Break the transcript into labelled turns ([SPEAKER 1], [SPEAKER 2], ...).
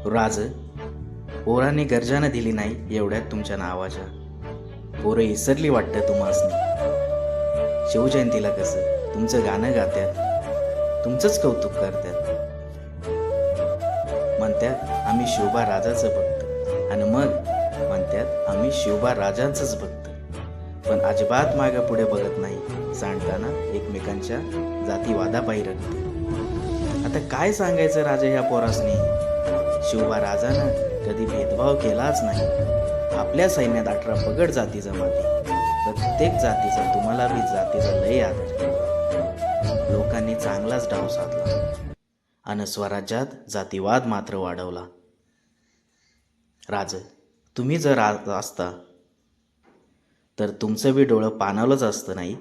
[SPEAKER 1] राज, पोरांनी गर्जानं दिली नाही एवढ्यात तुमच्या नावाच्या. पोरं इसरली वाटतं तुम्हासनी. शिवजयंतीला कसं तुमचं गाणं गात्यात, तुमचंच कौतुक करतात. म्हणतात आम्ही शिवबा राजाचं भक्त, आणि मग म्हणतात आम्ही शिवबा राजांचंच भक्त. पण अजिबात मागं पुढे बघत नाही, सांडताना एकमेकांच्या जातीवादापायी रडते. आता काय सांगायचं राजा ह्या पोरासनी. शिवबा राजानं कधी भेदभाव केलाच नाही. आपल्या सैन्यात 18 पगड जाती जमाती. प्रत्येक जातीचा, तुम्हाला बी जातीचा लय आदर. लोकांनी चांगलाच डाव साधला आणि स्वराज्यात जातीवाद मात्र वाढवला. राज, तुम्ही जर असता तर तुमचं बी डोळं पाणावलंच असतं नाही.